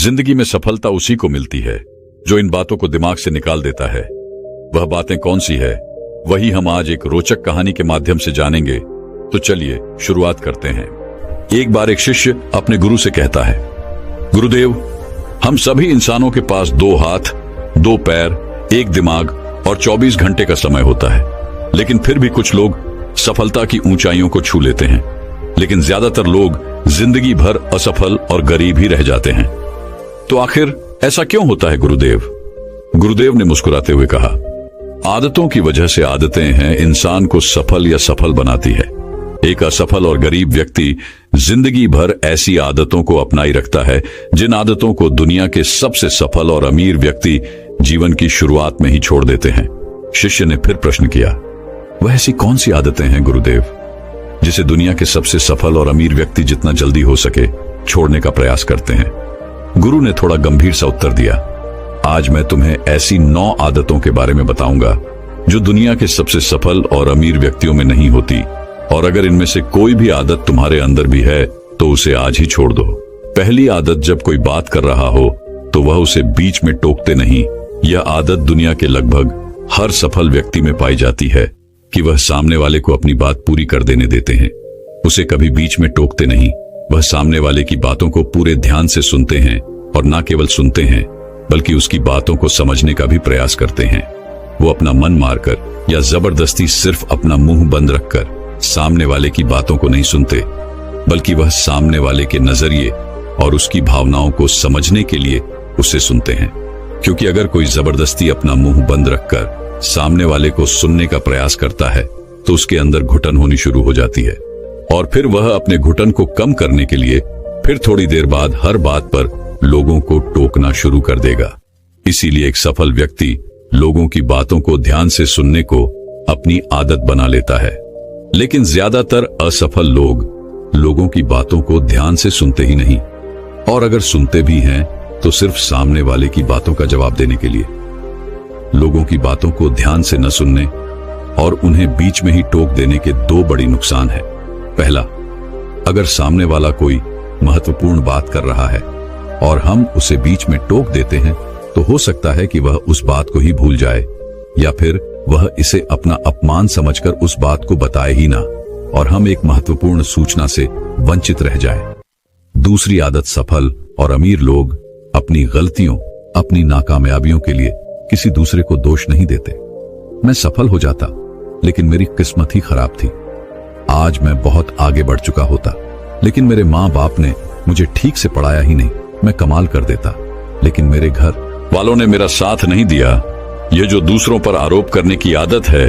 जिंदगी में सफलता उसी को मिलती है जो इन बातों को दिमाग से निकाल देता है। वह बातें कौन सी है, वही हम आज एक रोचक कहानी के माध्यम से जानेंगे। तो चलिए शुरुआत करते हैं। एक बार एक शिष्य अपने गुरु से कहता है, गुरुदेव, हम सभी इंसानों के पास 2 हाथ, 2 पैर, 1 दिमाग और 24 घंटे का समय होता है, लेकिन फिर भी कुछ लोग सफलता की ऊंचाइयों को छू लेते हैं, लेकिन ज्यादातर लोग जिंदगी भर असफल और गरीब ही रह जाते हैं। तो आखिर ऐसा क्यों होता है गुरुदेव? गुरुदेव ने मुस्कुराते हुए कहा, आदतों की वजह से आदतें हैं इंसान को सफल या सफल बनाती है। एक असफल और गरीब व्यक्ति जिंदगी भर ऐसी आदतों को अपनाई रखता है जिन आदतों को दुनिया के सबसे सफल और अमीर व्यक्ति जीवन की शुरुआत में ही छोड़ देते हैं। शिष्य ने फिर प्रश्न किया, वह ऐसी कौन सी आदतें हैं गुरुदेव जिसे दुनिया के सबसे सफल और अमीर व्यक्ति जितना जल्दी हो सके छोड़ने का प्रयास करते हैं? गुरु ने थोड़ा गंभीर सा उत्तर दिया, आज मैं तुम्हें ऐसी 9 आदतों के बारे में बताऊंगा जो दुनिया के सबसे सफल और अमीर व्यक्तियों में नहीं होती, और अगर इनमें से कोई भी आदत तुम्हारे अंदर भी है तो उसे आज ही छोड़ दो। पहली आदत, जब कोई बात कर रहा हो तो वह उसे बीच में टोकते नहीं। यह आदत दुनिया के लगभग हर सफल व्यक्ति में पाई जाती है कि वह सामने वाले को अपनी बात पूरी कर देने देते हैं, उसे कभी बीच में टोकते नहीं। वह सामने वाले की बातों को पूरे ध्यान से सुनते हैं, और न केवल सुनते हैं बल्कि उसकी बातों को समझने का भी प्रयास करते हैं। वो अपना मन मारकर या जबरदस्ती सिर्फ अपना मुंह बंद रखकर सामने वाले की बातों को नहीं सुनते, बल्कि वह सामने वाले के नजरिए और उसकी भावनाओं को समझने के लिए उसे सुनते हैं। क्योंकि अगर कोई जबरदस्ती अपना मुंह बंद रखकर सामने वाले को सुनने का प्रयास करता है तो उसके अंदर घुटन होनी शुरू हो जाती है, और फिर वह अपने घुटन को कम करने के लिए फिर थोड़ी देर बाद हर बात पर लोगों को टोकना शुरू कर देगा। इसीलिए एक सफल व्यक्ति लोगों की बातों को ध्यान से सुनने को अपनी आदत बना लेता है, लेकिन ज्यादातर असफल लोग लोगों की बातों को ध्यान से सुनते ही नहीं, और अगर सुनते भी हैं तो सिर्फ सामने वाले की बातों का जवाब देने के लिए। लोगों की बातों को ध्यान से न सुनने और उन्हें बीच में ही टोक देने के 2 बड़ी नुकसान हैं। पहला, अगर सामने वाला कोई महत्वपूर्ण बात कर रहा है और हम उसे बीच में टोक देते हैं तो हो सकता है कि वह उस बात को ही भूल जाए, या फिर वह इसे अपना अपमान समझकर उस बात को बताए ही ना, और हम एक महत्वपूर्ण सूचना से वंचित रह जाएं। दूसरी आदत, सफल और अमीर लोग अपनी गलतियों, अपनी नाकामयाबियों के लिए किसी दूसरे को दोष नहीं देते। मैं सफल हो जाता लेकिन मेरी किस्मत ही खराब थी, आज मैं बहुत आगे बढ़ चुका होता, लेकिन मेरे माँ बाप ने मुझे ठीक से पढ़ाया ही नहीं, मैं कमाल कर देता, लेकिन मेरे घर वालों ने मेरा साथ नहीं दिया। यह जो दूसरों पर आरोप करने की आदत है,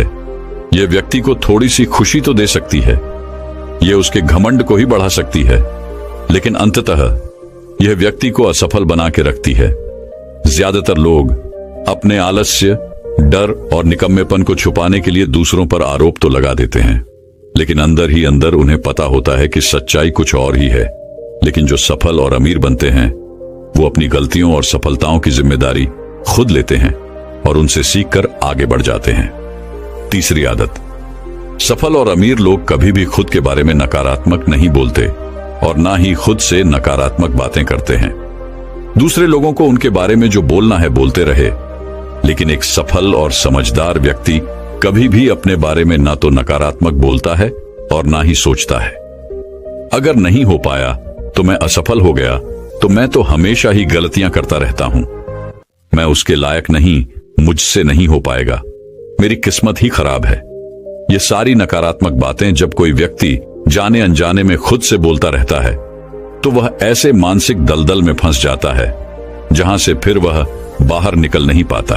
यह व्यक्ति को थोड़ी सी खुशी तो दे सकती है, यह उसके घमंड को ही बढ़ा सकती है, लेकिन अंततः यह व्यक्ति को असफल बना के रखती है। ज्यादातर लोग अपने आलस्य, डर और निकम्मेपन को छुपाने के लिए दूसरों पर आरोप तो लगा देते हैं, लेकिन अंदर ही अंदर उन्हें पता होता है कि सच्चाई कुछ और ही है। लेकिन जो सफल और अमीर बनते हैं वो अपनी गलतियों और सफलताओं की जिम्मेदारी खुद लेते हैं और उनसे सीखकर आगे बढ़ जाते हैं। तीसरी आदत, सफल और अमीर लोग कभी भी खुद के बारे में नकारात्मक नहीं बोलते और ना ही खुद से नकारात्मक बातें करते हैं। दूसरे लोगों को उनके बारे में जो बोलना है बोलते रहे, लेकिन एक सफल और समझदार व्यक्ति कभी भी अपने बारे में ना तो नकारात्मक बोलता है और ना ही सोचता है। अगर नहीं हो पाया तो मैं असफल हो गया, तो मैं तो हमेशा ही गलतियां करता रहता हूं, मैं उसके लायक नहीं, मुझसे नहीं हो पाएगा, मेरी किस्मत ही खराब है। ये सारी नकारात्मक बातें जब कोई व्यक्ति जाने अनजाने में खुद से बोलता रहता है तो वह ऐसे मानसिक दलदल में फंस जाता है जहां से फिर वह बाहर निकल नहीं पाता।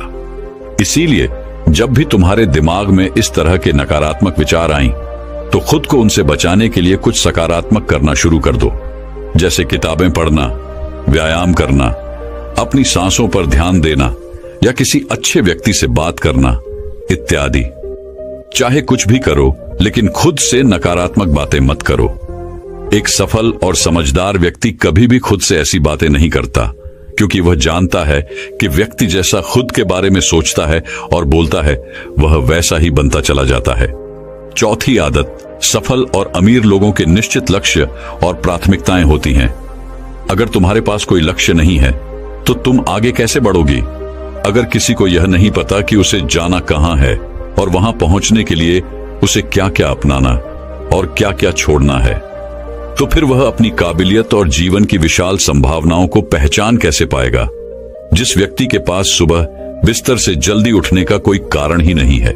इसीलिए जब भी तुम्हारे दिमाग में इस तरह के नकारात्मक विचार आएं, तो खुद को उनसे बचाने के लिए कुछ सकारात्मक करना शुरू कर दो, जैसे किताबें पढ़ना, व्यायाम करना, अपनी सांसों पर ध्यान देना या किसी अच्छे व्यक्ति से बात करना इत्यादि। चाहे कुछ भी करो, लेकिन खुद से नकारात्मक बातें मत करो। एक सफल और समझदार व्यक्ति कभी भी खुद से ऐसी बातें नहीं करता, क्योंकि वह जानता है कि व्यक्ति जैसा खुद के बारे में सोचता है और बोलता है, वह वैसा ही बनता चला जाता है। चौथी आदत, सफल और अमीर लोगों के निश्चित लक्ष्य और प्राथमिकताएं होती हैं। अगर तुम्हारे पास कोई लक्ष्य नहीं है तो तुम आगे कैसे बढ़ोगी? अगर किसी को यह नहीं पता कि उसे जाना कहां है और वहां पहुंचने के लिए उसे क्या क्या अपनाना और क्या क्या छोड़ना है, तो फिर वह अपनी काबिलियत और जीवन की विशाल संभावनाओं को पहचान कैसे पाएगा? जिस व्यक्ति के पास सुबह बिस्तर से जल्दी उठने का कोई कारण ही नहीं है,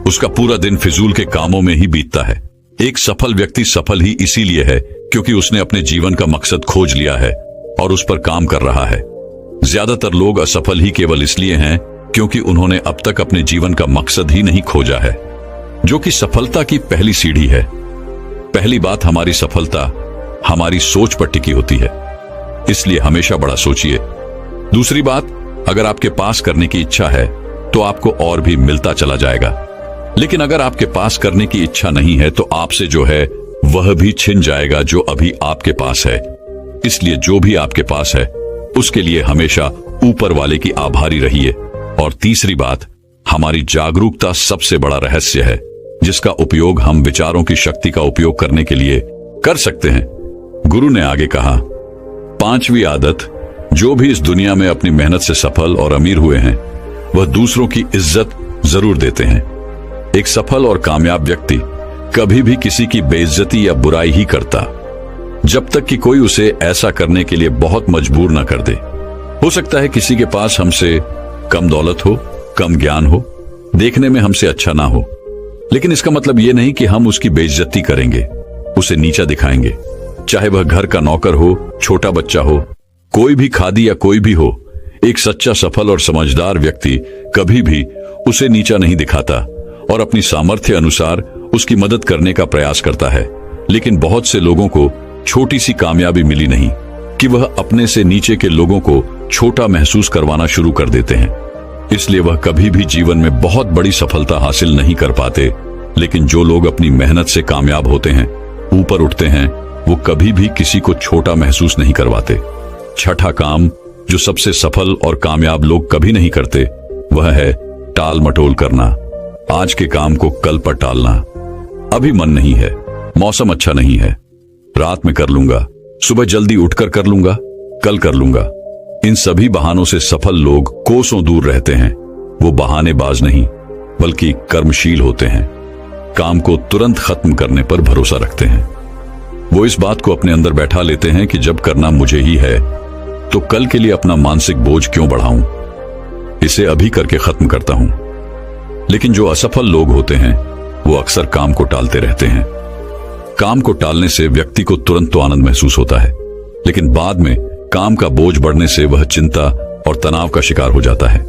उसका पूरा दिन फिजूल के कामों में ही बीतता है। एक सफल व्यक्ति सफल ही इसीलिए है क्योंकि उसने अपने जीवन का मकसद खोज लिया है और उस पर काम कर रहा है। ज्यादातर लोग असफल ही केवल इसलिए हैं क्योंकि उन्होंने अब तक अपने जीवन का मकसद ही नहीं खोजा है, जो कि सफलता की पहली सीढ़ी है। पहली बात, हमारी सफलता हमारी सोच पर टिकी होती है, इसलिए हमेशा बड़ा सोचिए। दूसरी बात, अगर आपके पास करने की इच्छा है तो आपको और भी मिलता चला जाएगा, लेकिन अगर आपके पास करने की इच्छा नहीं है तो आपसे जो है वह भी छिन जाएगा जो अभी आपके पास है। इसलिए जो भी आपके पास है उसके लिए हमेशा ऊपर वाले की आभारी रहिए। और तीसरी बात, हमारी जागरूकता सबसे बड़ा रहस्य है जिसका उपयोग हम विचारों की शक्ति का उपयोग करने के लिए कर सकते हैं। गुरु ने आगे कहा, 5वीं आदत, जो भी इस दुनिया में अपनी मेहनत से सफल और अमीर हुए हैं वह दूसरों की इज्जत जरूर देते हैं। एक सफल और कामयाब व्यक्ति कभी भी किसी की बेइज्जती या बुराई ही करता जब तक कि कोई उसे ऐसा करने के लिए बहुत मजबूर न कर दे। हो सकता है किसी के पास हमसे कम दौलत हो, कम ज्ञान हो, देखने में हमसे अच्छा ना हो, लेकिन इसका मतलब यह नहीं कि हम उसकी बेइज्जती करेंगे, उसे नीचा दिखाएंगे। चाहे वह घर का नौकर हो, छोटा बच्चा हो, कोई भी खादी या कोई भी हो, एक सच्चा सफल और समझदार व्यक्ति कभी भी उसे नीचा नहीं दिखाता और अपनी सामर्थ्य अनुसार उसकी मदद करने का प्रयास करता है। लेकिन बहुत से लोगों को छोटी सी कामयाबी मिली नहीं कि वह अपने से नीचे के लोगों को छोटा महसूस करवाना शुरू कर देते हैं, इसलिए वह कभी भी जीवन में बहुत बड़ी सफलता हासिल नहीं कर पाते। लेकिन जो लोग अपनी मेहनत से कामयाब होते हैं, ऊपर उठते हैं, वो कभी भी किसी को छोटा महसूस नहीं करवाते। छठा काम जो सबसे सफल और कामयाब लोग कभी नहीं करते वह है टाल मटोल करना। आज के काम को कल पर टालना। अभी मन नहीं है, मौसम अच्छा नहीं है, रात में कर लूंगा, सुबह जल्दी उठकर कर लूंगा, कल कर लूंगा। इन सभी बहानों से सफल लोग कोसों दूर रहते हैं। वो बहानेबाज नहीं बल्कि कर्मशील होते हैं, काम को तुरंत खत्म करने पर भरोसा रखते हैं। वो इस बात को अपने अंदर बैठा लेते हैं कि जब करना मुझे ही है तो कल के लिए अपना मानसिक बोझ क्यों बढ़ाऊं, इसे अभी करके खत्म करता हूं। लेकिन जो असफल लोग होते हैं वो अक्सर काम को टालते रहते हैं। काम को टालने से व्यक्ति को तुरंत तो आनंद महसूस होता है, लेकिन बाद में काम का बोझ बढ़ने से वह चिंता और तनाव का शिकार हो जाता है।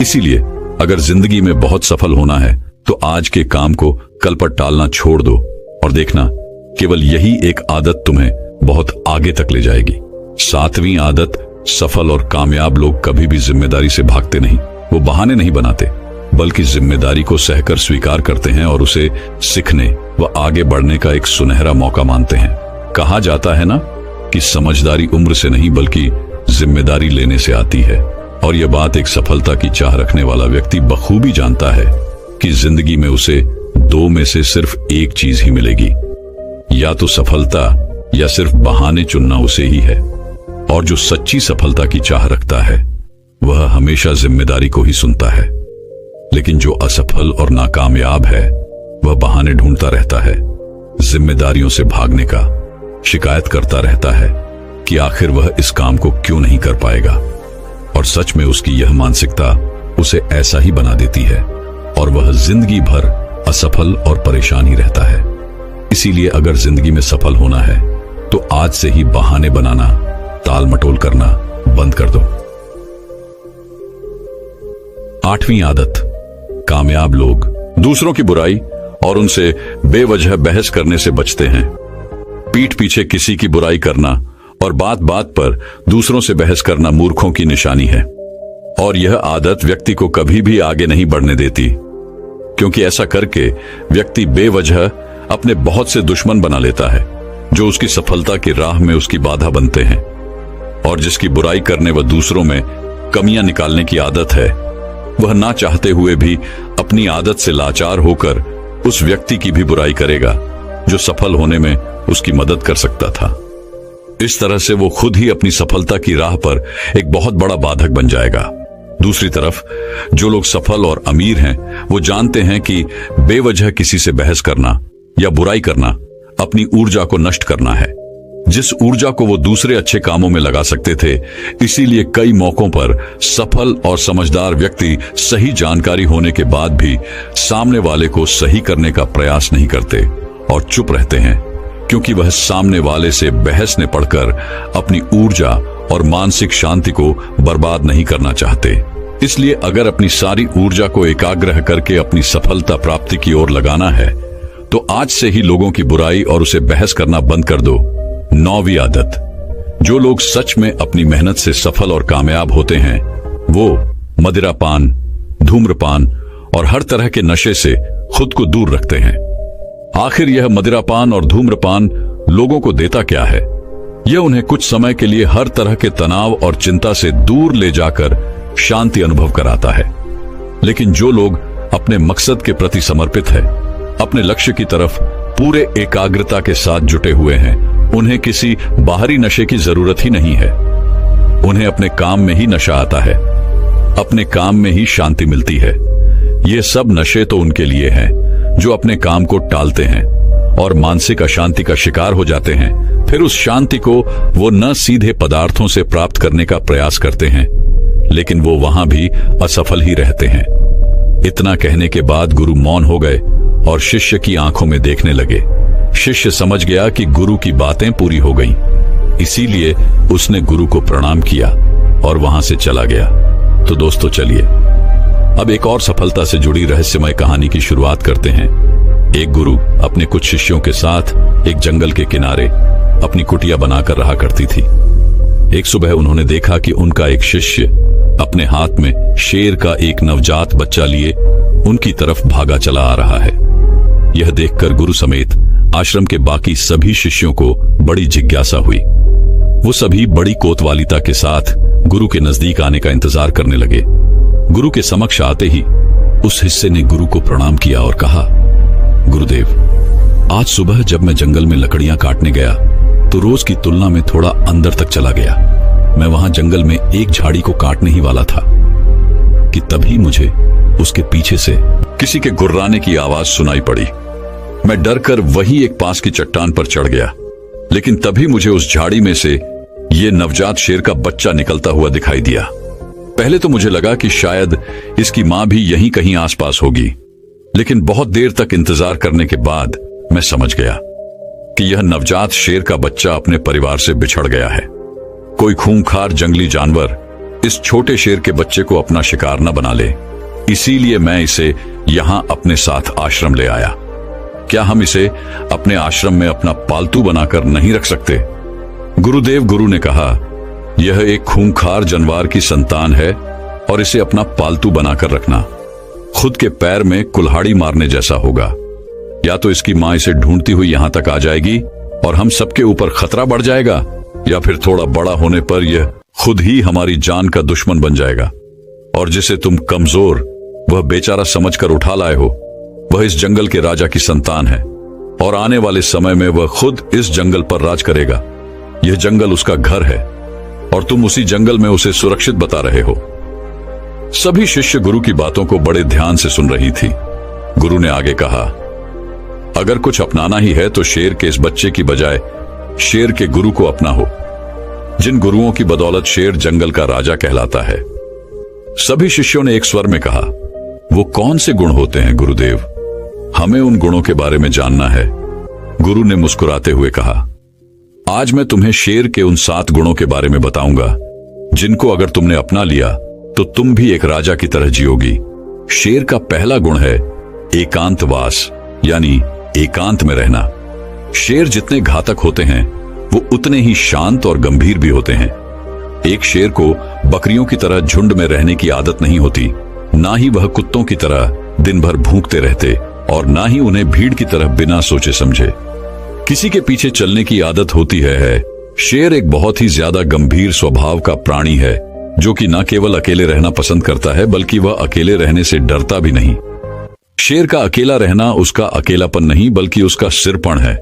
इसीलिए अगर जिंदगी में बहुत सफल होना है तो आज के काम को कल पर टालना छोड़ दो और देखना केवल यही एक आदत तुम्हें बहुत आगे तक ले जाएगी। 7वीं आदत, सफल और कामयाब लोग कभी भी जिम्मेदारी से भागते नहीं। वो बहाने नहीं बनाते बल्कि जिम्मेदारी को सहकर स्वीकार करते हैं और उसे सीखने व आगे बढ़ने का एक सुनहरा मौका मानते हैं। कहा जाता है ना कि समझदारी उम्र से नहीं बल्कि जिम्मेदारी लेने से आती है, और यह बात एक सफलता की चाह रखने वाला व्यक्ति बखूबी जानता है कि जिंदगी में उसे 2 में से सिर्फ एक चीज ही मिलेगी, या तो सफलता या सिर्फ बहाने चुनना उसे ही है। और जो सच्ची सफलता की चाह रखता है वह हमेशा जिम्मेदारी को ही सुनता है। लेकिन जो असफल और नाकामयाब है वह बहाने ढूंढता रहता है, जिम्मेदारियों से भागने का, शिकायत करता रहता है कि आखिर वह इस काम को क्यों नहीं कर पाएगा। और सच में उसकी यह मानसिकता उसे ऐसा ही बना देती है और वह जिंदगी भर असफल और परेशान ही रहता है। इसीलिए अगर जिंदगी में सफल होना है तो आज से ही बहाने बनाना, ताल मटोल करना बंद कर दो। 8वीं आदत, कामयाब लोग दूसरों की बुराई और उनसे बेवजह बहस करने से बचते हैं। पीठ पीछे किसी की बुराई करना और बात बात पर दूसरों से बहस करना मूर्खों की निशानी है, और यह आदत व्यक्ति को कभी भी आगे नहीं बढ़ने देती, क्योंकि ऐसा करके व्यक्ति बेवजह अपने बहुत से दुश्मन बना लेता है जो उसकी सफलता की राह में उसकी बाधा बनते हैं। और जिसकी बुराई करने व दूसरों में कमियां निकालने की आदत है वह ना चाहते हुए भी अपनी आदत से लाचार होकर उस व्यक्ति की भी बुराई करेगा जो सफल होने में उसकी मदद कर सकता था। इस तरह से वो खुद ही अपनी सफलता की राह पर एक बहुत बड़ा बाधक बन जाएगा। दूसरी तरफ जो लोग सफल और अमीर हैं, वो जानते हैं कि बेवजह किसी से बहस करना या बुराई करना अपनी ऊर्जा को नष्ट करना है। जिस ऊर्जा को वो दूसरे अच्छे कामों में लगा सकते थे, इसीलिए कई मौकों पर सफल और समझदार व्यक्ति सही जानकारी होने के बाद भी सामने वाले को सही करने का प्रयास नहीं करते और चुप रहते हैं, क्योंकि वह सामने वाले से बहसने पड़कर अपनी ऊर्जा और मानसिक शांति को बर्बाद नहीं करना चाहते। इसलिए अगर अपनी सारी ऊर्जा को एकाग्र करके अपनी सफलता प्राप्ति की ओर लगाना है, तो आज से ही लोगों की बुराई और उसे बहस करना बंद कर दो। 9वीं आदत, जो लोग सच में अपनी मेहनत से सफल और कामयाब होते हैं, वो मदिरापान, धूम्रपान और हर तरह के नशे से खुद को दूर रखते हैं। आखिर यह मदिरापान और धूम्रपान लोगों को देता क्या है? यह उन्हें कुछ समय के लिए हर तरह के तनाव और चिंता से दूर ले जाकर शांति अनुभव कराता है। लेकिन जो लोग अपने मकसद के प्रति समर्पित है, अपने लक्ष्य की तरफ पूरे एकाग्रता के साथ जुटे हुए हैं, उन्हें किसी बाहरी नशे की जरूरत ही नहीं है। उन्हें अपने काम में ही नशा आता है, अपने काम में ही शांति मिलती है। ये सब नशे तो उनके लिए हैं जो अपने काम को टालते हैं और मानसिक अशांति का शिकार हो जाते हैं। फिर उस शांति को वो न सीधे पदार्थों से प्राप्त करने का प्रयास करते हैं, लेकिन वो वहां भी असफल ही रहते हैं। इतना कहने के बाद गुरु मौन हो गए और शिष्य की आंखों में देखने लगे। शिष्य समझ गया कि गुरु की बातें पूरी हो गईं, इसीलिए उसने गुरु को प्रणाम किया और वहां से चला गया। तो दोस्तों चलिए अब एक और सफलता से जुड़ी रहस्यमय कहानी की शुरुआत करते हैं। एक गुरु अपने कुछ शिष्यों के साथ एक जंगल के किनारे अपनी कुटिया बनाकर रहा करती थी। एक सुबह उन्होंने देखा कि उनका एक शिष्य अपने हाथ में शेर का एक नवजात बच्चा लिए उनकी तरफ भागा चला आ रहा है। यह देखकर गुरु समेत आश्रम के बाकी सभी शिष्यों को बड़ी जिज्ञासा हुई। वो सभी बड़ी कोतवालिता के साथ गुरु के नजदीक आने का इंतजार करने लगे। गुरु के समक्ष आते ही उस हिस्से ने गुरु को प्रणाम किया और कहा, गुरुदेव, आज सुबह जब मैं जंगल में लकड़ियां काटने गया तो रोज की तुलना में थोड़ा अंदर तक चला गया। मैं वहां जंगल में एक झाड़ी को काटने ही वाला था कि तभी मुझे उसके पीछे से किसी के गुर्राने की आवाज सुनाई पड़ी। मैं डरकर वहीं एक पास की चट्टान पर चढ़ गया, लेकिन तभी मुझे उस झाड़ी में से ये नवजात शेर का बच्चा निकलता हुआ दिखाई दिया। पहले तो मुझे लगा कि शायद इसकी मां भी यहीं कहीं आसपास होगी, लेकिन बहुत देर तक इंतजार करने के बाद मैं समझ गया कि यह नवजात शेर का बच्चा अपने परिवार से बिछड़ गया है। कोई खूंखार जंगली जानवर इस छोटे शेर के बच्चे को अपना शिकार न बना ले, इसीलिए मैं इसे यहां अपने साथ आश्रम ले आया। क्या हम इसे अपने आश्रम में अपना पालतू बनाकर नहीं रख सकते? गुरुदेव, गुरु ने कहा, यह एक खूंखार जानवर की संतान है और इसे अपना पालतू बनाकर रखना खुद के पैर में कुल्हाड़ी मारने जैसा होगा। या तो इसकी मां इसे ढूंढती हुई यहां तक आ जाएगी और हम सबके ऊपर खतरा बढ़ जाएगा, या फिर थोड़ा बड़ा होने पर यह खुद ही हमारी जान का दुश्मन बन जाएगा। और जिसे तुम कमजोर वह बेचारा समझकर उठा लाए हो, वह इस जंगल के राजा की संतान है और आने वाले समय में वह खुद इस जंगल पर राज करेगा। यह जंगल उसका घर है और तुम उसी जंगल में उसे सुरक्षित बता रहे हो। सभी शिष्य गुरु की बातों को बड़े ध्यान से सुन रही थी। गुरु ने आगे कहा, अगर कुछ अपनाना ही है तो शेर के इस बच्चे की बजाय शेर के गुरु को अपना हो, जिन गुरुओं की बदौलत शेर जंगल का राजा कहलाता है। सभी शिष्यों ने एक स्वर में कहा, वो कौन से गुण होते हैं गुरुदेव? हमें उन गुणों के बारे में जानना है। गुरु ने मुस्कुराते हुए कहा, आज मैं तुम्हें शेर के उन 7 गुणों के बारे में बताऊंगा, जिनको अगर तुमने अपना लिया तो तुम भी एक राजा की तरह जियोगी। शेर का पहला गुण है एकांतवास, यानी एकांत में रहना। शेर जितने घातक होते हैं वो उतने ही शांत और गंभीर भी होते हैं। एक शेर को बकरियों की तरह झुंड में रहने की आदत नहीं होती, ना ही वह कुत्तों की तरह दिन भर भूखते रहते और ना ही उन्हें भीड़ की तरह बिना सोचे समझे किसी के पीछे चलने की आदत होती है। शेर एक बहुत ही ज्यादा गंभीर स्वभाव का प्राणी है, जो कि न केवल अकेले रहना पसंद करता है, बल्कि वह अकेले रहने से डरता भी नहीं। शेर का अकेला रहना उसका अकेलापन नहीं, बल्कि उसका सिरपण है,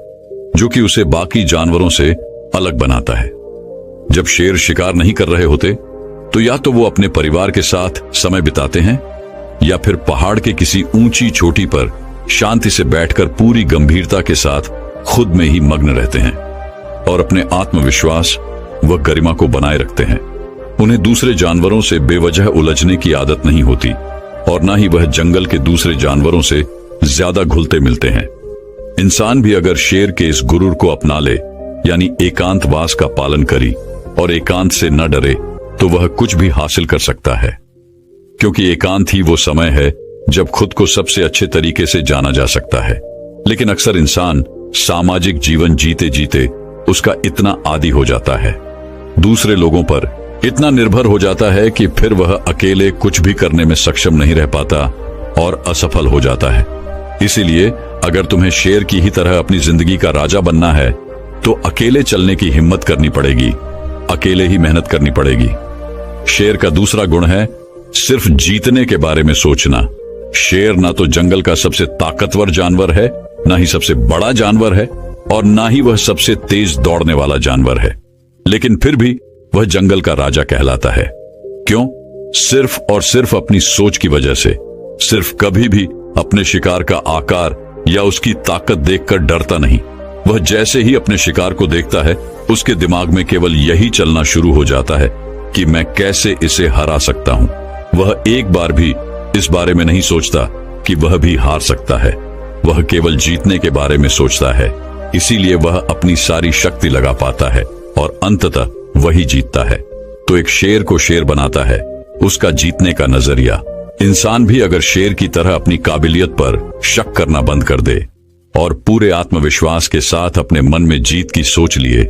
जो कि उसे बाकी जानवरों से अलग बनाता है। जब शेर शिकार नहीं कर रहे होते तो या तो वो अपने परिवार के साथ समय बिताते हैं या फिर पहाड़ के किसी ऊंची चोटी पर शांति से बैठकर पूरी गंभीरता के साथ खुद में ही मग्न रहते हैं और अपने आत्मविश्वास व गरिमा को बनाए रखते हैं। उन्हें दूसरे जानवरों से बेवजह उलझने की आदत नहीं होती और ना ही वह जंगल के दूसरे जानवरों से ज्यादा घुलते मिलते हैं। इंसान भी अगर शेर के इस गुरूर को अपना ले, यानी एकांतवास का पालन करी और एकांत से न डरे, तो वह कुछ भी हासिल कर सकता है, क्योंकि एकांत ही वो समय है जब खुद को सबसे अच्छे तरीके से जाना जा सकता है। लेकिन अक्सर इंसान सामाजिक जीवन जीते जीते उसका इतना आदी हो जाता है, दूसरे लोगों पर इतना निर्भर हो जाता है कि फिर वह अकेले कुछ भी करने में सक्षम नहीं रह पाता और असफल हो जाता है। इसीलिए अगर तुम्हें शेर की ही तरह अपनी जिंदगी का राजा बनना है तो अकेले चलने की हिम्मत करनी पड़ेगी, अकेले ही मेहनत करनी पड़ेगी। शेर का दूसरा गुण है सिर्फ जीतने के बारे में सोचना। शेर ना तो जंगल का सबसे ताकतवर जानवर है, ना ही सबसे बड़ा जानवर है और ना ही वह सबसे तेज दौड़ने वाला जानवर है, लेकिन फिर भी वह जंगल का राजा कहलाता है। क्यों? सिर्फ और सिर्फ अपनी सोच की वजह से। सिर्फ कभी भी अपने शिकार का आकार या उसकी ताकत देखकर डरता नहीं। वह जैसे ही अपने शिकार को देखता है उसके दिमाग में केवल यही चलना शुरू हो जाता है कि मैं कैसे इसे हरा सकता हूं। वह एक बार भी इस बारे में नहीं सोचता कि वह भी हार सकता है। वह केवल जीतने के बारे में सोचता है, इसीलिए वह अपनी सारी शक्ति लगा पाता है और अंततः वही जीतता है। तो एक शेर को शेर बनाता है उसका जीतने का नजरिया। इंसान भी अगर शेर की तरह अपनी काबिलियत पर शक करना बंद कर दे और पूरे आत्मविश्वास के साथ अपने मन में जीत की सोच लिए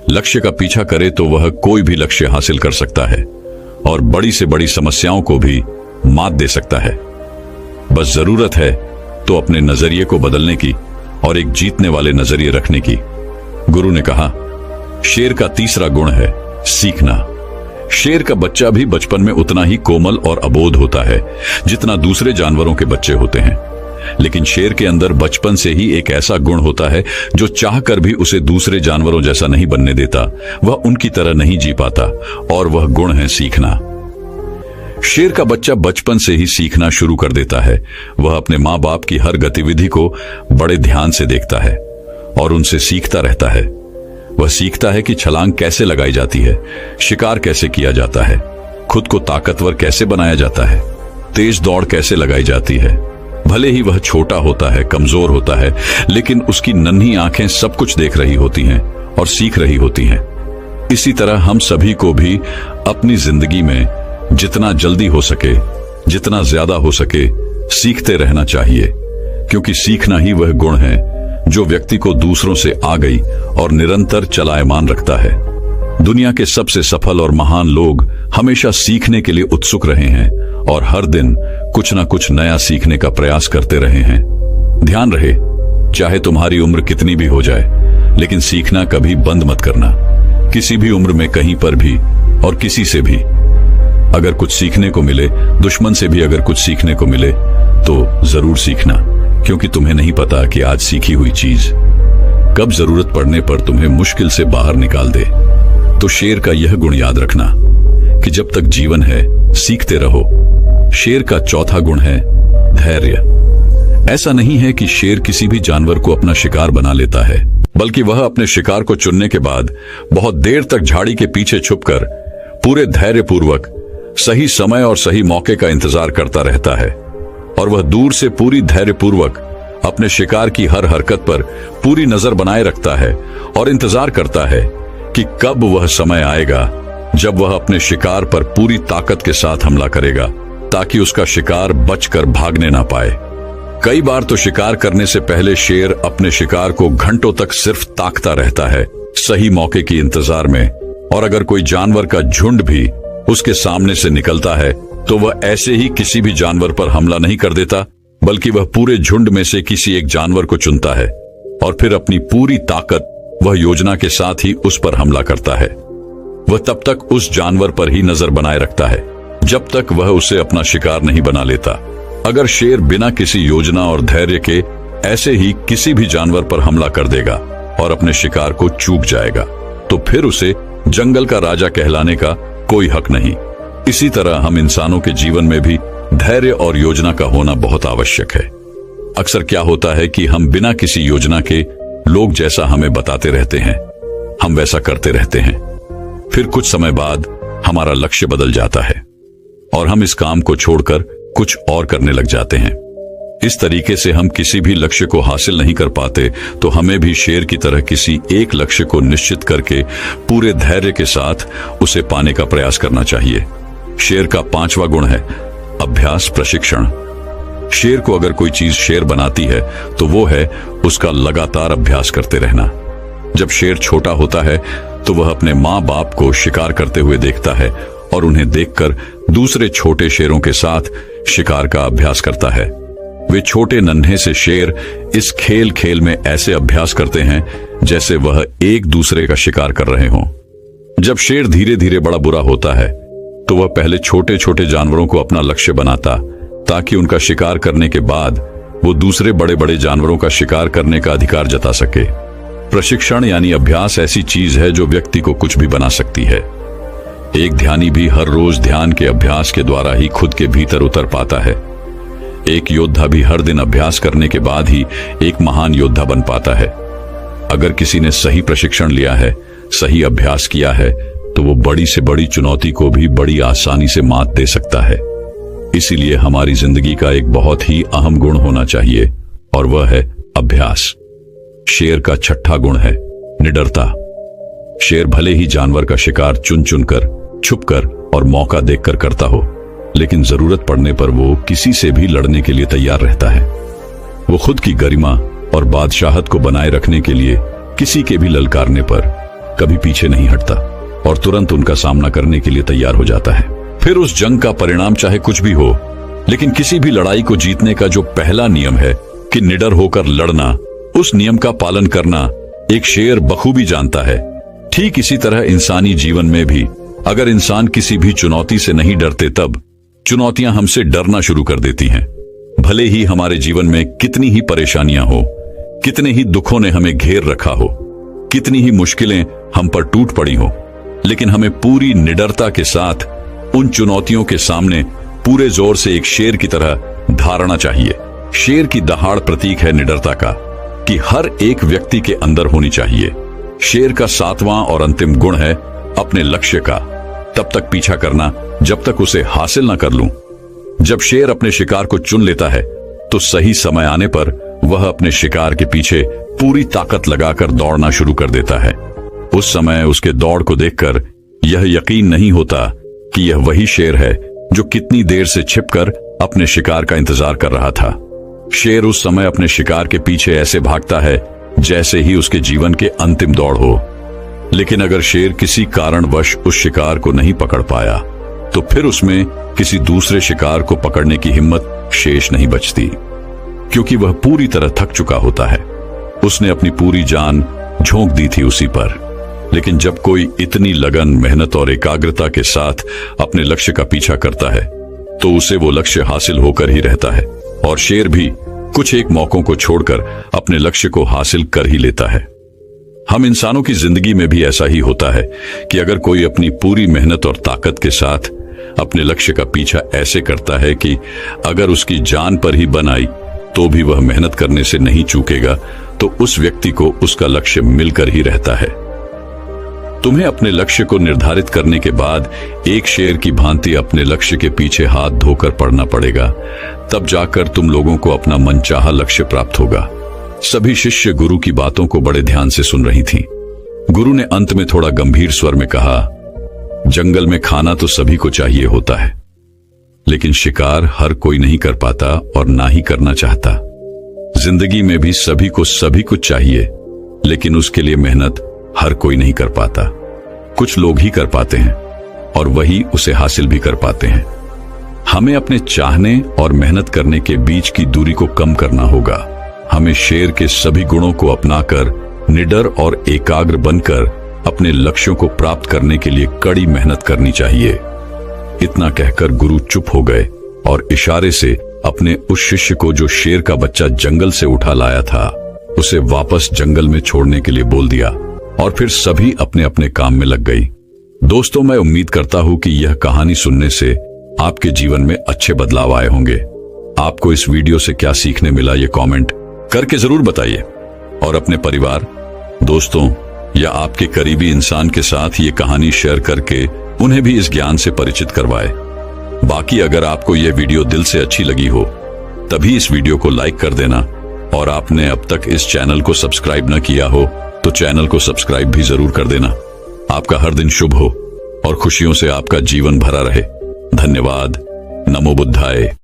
लक्ष्य का पीछा करे तो वह कोई भी लक्ष्य हासिल कर सकता है और बड़ी से बड़ी समस्याओं को भी मात दे सकता है। बस जरूरत है तो अपने नजरिए को बदलने की और एक जीतने वाले नजरिए रखने की। गुरु ने कहा, शेर का तीसरा गुण है सीखना। शेर का बच्चा भी बचपन में उतना ही कोमल और अबोध होता है जितना दूसरे जानवरों के बच्चे होते हैं, लेकिन शेर के अंदर बचपन से ही एक ऐसा गुण होता है जो चाहकर भी उसे दूसरे जानवरों जैसा नहीं बनने देता। वह उनकी तरह नहीं जी पाता और वह गुण है सीखना। शेर का बच्चा बचपन से ही सीखना शुरू कर देता है। वह अपने माँ बाप की हर गतिविधि को बड़े ध्यान से देखता है और उनसे सीखता रहता है। वह सीखता है कि छलांग कैसे लगाई जाती है, शिकार कैसे किया जाता है, खुद को ताकतवर कैसे बनाया जाता है, तेज दौड़ कैसे लगाई जाती है। भले ही वह छोटा होता है, कमजोर होता है, लेकिन उसकी नन्ही आंखें सब कुछ देख रही होती हैं और सीख रही होती हैं। इसी तरह हम सभी को भी अपनी जिंदगी में जितना जल्दी हो सके, जितना ज्यादा हो सके, सीखते रहना चाहिए, क्योंकि सीखना ही वह गुण है जो व्यक्ति को दूसरों से आगे और निरंतर चलायमान रखता है। दुनिया के सबसे सफल और महान लोग हमेशा सीखने के लिए उत्सुक रहे हैं और हर दिन कुछ ना कुछ नया सीखने का प्रयास करते रहे हैं। ध्यान रहे, चाहे तुम्हारी उम्र कितनी भी हो जाए, लेकिन सीखना कभी बंद मत करना, किसी भी उम्र में, कहीं पर भी और किसी से भी। अगर कुछ सीखने को मिले, दुश्मन से भी अगर कुछ सीखने को मिले, तो जरूर सीखना, क्योंकि तुम्हें नहीं पता कि आज सीखी हुई चीज कब जरूरत पड़ने पर तुम्हें मुश्किल से बाहर निकाल दे। तो शेर का यह गुण याद रखना कि जब तक जीवन है सीखते रहो। शेर का चौथा गुण है धैर्य। ऐसा नहीं है कि शेर किसी भी जानवर को अपना शिकार बना लेता है, बल्कि वह अपने शिकार को चुनने के बाद बहुत देर तक झाड़ी के पीछे छुपकर पूरे धैर्यपूर्वक सही समय और सही मौके का इंतजार करता रहता है। और वह दूर से पूरी धैर्यपूर्वक अपने शिकार की हर हरकत पर पूरी नजर बनाए रखता है और इंतजार करता है कि कब वह समय आएगा जब वह अपने शिकार पर पूरी ताकत के साथ हमला करेगा, ताकि उसका शिकार बचकर भागने ना पाए। कई बार तो शिकार करने से पहले शेर अपने शिकार को घंटों तक सिर्फ ताकता रहता है, सही मौके की इंतजार में। और अगर कोई जानवर का झुंड भी उसके सामने से निकलता है तो वह ऐसे ही किसी भी जानवर पर हमला नहीं कर देता, बल्कि वह पूरे झुंड में से किसी एक जानवर को चुनता है और फिर अपनी पूरी ताकत वह योजना के साथ ही उस पर हमला करता है। वह तब तक उस जानवर पर ही नजर बनाए रखता है जब तक वह उसे अपना शिकार नहीं बना लेता। अगर शेर बिना किसी योजना और धैर्य के ऐसे ही किसी भी जानवर पर हमला कर देगा और अपने शिकार को चूक जाएगा, तो फिर उसे जंगल का राजा कहलाने का कोई हक नहीं। इसी तरह हम इंसानों के जीवन में भी धैर्य और योजना का होना बहुत आवश्यक है। अक्सर क्या होता है कि हम बिना किसी योजना के लोग जैसा हमें बताते रहते हैं, हम वैसा करते रहते हैं। फिर कुछ समय बाद हमारा लक्ष्य बदल जाता है और हम इस काम को छोड़कर कुछ और करने लग जाते हैं। इस तरीके से हम किसी भी लक्ष्य को हासिल नहीं कर पाते। तो हमें भी शेर की तरह किसी एक लक्ष्य को निश्चित करके पूरे धैर्य के साथ उसे पाने का प्रयास करना चाहिए। शेर का 5वां गुण है अभ्यास प्रशिक्षण। शेर को अगर कोई चीज शेर बनाती है तो वो है उसका लगातार अभ्यास करते रहना। जब शेर छोटा होता है तो वह अपने माँ बाप को शिकार करते हुए देखता है और उन्हें देखकर दूसरे छोटे शेरों के साथ शिकार का अभ्यास करता है। वे छोटे नन्हे से शेर इस खेल खेल में ऐसे अभ्यास करते हैं जैसे वह एक दूसरे का शिकार कर रहे हों। जब शेर धीरे धीरे बड़ा बुरा होता है तो वह पहले छोटे छोटे जानवरों को अपना लक्ष्य बनाता, ताकि उनका शिकार करने के बाद वो दूसरे बड़े बड़े जानवरों का शिकार करने का अधिकार जता सके। प्रशिक्षण यानी अभ्यास ऐसी चीज है जो व्यक्ति को कुछ भी बना सकती है। एक ध्यानी भी हर रोज ध्यान के अभ्यास के द्वारा ही खुद के भीतर उतर पाता है। एक योद्धा भी हर दिन अभ्यास करने के बाद ही एक महान योद्धा बन पाता है। अगर किसी ने सही प्रशिक्षण लिया है, सही अभ्यास किया है, तो वो बड़ी से बड़ी चुनौती को भी बड़ी आसानी से मात दे सकता है। इसीलिए हमारी जिंदगी का एक बहुत ही अहम गुण होना चाहिए और वह है अभ्यास। शेर का 6वां गुण है निडरता। शेर भले ही जानवर का शिकार चुन चुनकर, छुपकर और मौका देखकर करता हो, लेकिन जरूरत पड़ने पर वो किसी से भी लड़ने के लिए तैयार रहता है। वो खुद की गरिमा और बादशाहत को बनाए रखने के लिए किसी के भी ललकारने पर कभी पीछे नहीं हटता और तुरंत उनका सामना करने के लिए तैयार हो जाता है। फिर उस जंग का परिणाम चाहे कुछ भी हो, लेकिन किसी भी लड़ाई को जीतने का जो पहला नियम है कि निडर होकर लड़ना, उस नियम का पालन करना एक शेर बखूबी जानता है। ठीक इसी तरह इंसानी जीवन में भी अगर इंसान किसी भी चुनौती से नहीं डरते, तब चुनौतियां हमसे डरना शुरू कर देती हैं। भले ही हमारे जीवन में कितनी ही परेशानियां हो, कितने ही दुखों ने हमें घेर रखा हो, कितनी ही मुश्किलें हम पर टूट पड़ी हो, लेकिन हमें पूरी निडरता के साथ उन चुनौतियों के सामने पूरे जोर से एक शेर की तरह धारना चाहिए। शेर की दहाड़ प्रतीक है निडरता का, कि हर एक व्यक्ति के अंदर होनी चाहिए। शेर का 7वां और अंतिम गुण है अपने लक्ष्य का तब तक पीछा करना जब तक उसे हासिल ना कर लूं। जब शेर अपने शिकार को चुन लेता है तो सही समय आने पर वह अपने शिकार के पीछे पूरी ताकत लगाकर दौड़ना शुरू कर देता है। उस समय उसके दौड़ को देखकर यह यकीन नहीं होता कि यह वही शेर है जो कितनी देर से छिपकर अपने शिकार का इंतजार कर रहा था। शेर उस समय अपने शिकार के पीछे ऐसे भागता है जैसे ही उसके जीवन के अंतिम दौड़ हो। लेकिन अगर शेर किसी कारणवश उस शिकार को नहीं पकड़ पाया तो फिर उसमें किसी दूसरे शिकार को पकड़ने की हिम्मत शेष नहीं बचती, क्योंकि वह पूरी तरह थक चुका होता है। उसने अपनी पूरी जान झोंक दी थी उसी पर। लेकिन जब कोई इतनी लगन, मेहनत और एकाग्रता के साथ अपने लक्ष्य का पीछा करता है तो उसे वो लक्ष्य हासिल होकर ही रहता है। और शेर भी कुछ एक मौकों को छोड़कर अपने लक्ष्य को हासिल कर ही लेता है। हम इंसानों की जिंदगी में भी ऐसा ही होता है कि अगर कोई अपनी पूरी मेहनत और ताकत के साथ अपने लक्ष्य का पीछा ऐसे करता है कि अगर उसकी जान पर ही बन आई तो भी वह मेहनत करने से नहीं चूकेगा, तो उस व्यक्ति को उसका लक्ष्य मिलकर ही रहता है। तुम्हें अपने लक्ष्य को निर्धारित करने के बाद एक शेर की भांति अपने लक्ष्य के पीछे हाथ धोकर पड़ना पड़ेगा, तब जाकर तुम लोगों को अपना मनचाहा लक्ष्य प्राप्त होगा। सभी शिष्य गुरु की बातों को बड़े ध्यान से सुन रही थीं। गुरु ने अंत में थोड़ा गंभीर स्वर में कहा, जंगल में खाना तो सभी को चाहिए होता है, लेकिन शिकार हर कोई नहीं कर पाता और ना ही करना चाहता। जिंदगी में भी सभी को सभी कुछ चाहिए, लेकिन उसके लिए मेहनत हर कोई नहीं कर पाता। कुछ लोग ही कर पाते हैं और वही उसे हासिल भी कर पाते हैं। हमें अपने चाहने और मेहनत करने के बीच की दूरी को कम करना होगा। हमें शेर के सभी गुणों को अपनाकर निडर और एकाग्र बनकर अपने लक्ष्यों को प्राप्त करने के लिए कड़ी मेहनत करनी चाहिए। इतना कहकर गुरु चुप हो गए और इशारे से अपने उस शिष्य को जो शेर का बच्चा जंगल से उठा लाया था, उसे वापस जंगल में छोड़ने के लिए बोल दिया। और फिर सभी अपने अपने काम में लग गई। दोस्तों, मैं उम्मीद करता हूं कि यह कहानी सुनने से आपके जीवन में अच्छे बदलाव आए होंगे। आपको इस वीडियो से क्या सीखने मिला, ये कमेंट करके जरूर बताइए और अपने परिवार, दोस्तों या आपके करीबी इंसान के साथ ये कहानी शेयर करके उन्हें भी इस ज्ञान से परिचित करवाए। बाकी अगर आपको यह वीडियो दिल से अच्छी लगी हो तभी इस वीडियो को लाइक कर देना, और आपने अब तक इस चैनल को सब्सक्राइब न किया हो तो चैनल को सब्सक्राइब भी जरूर कर देना। आपका हर दिन शुभ हो और खुशियों से आपका जीवन भरा रहे। धन्यवाद। नमो बुद्धाय।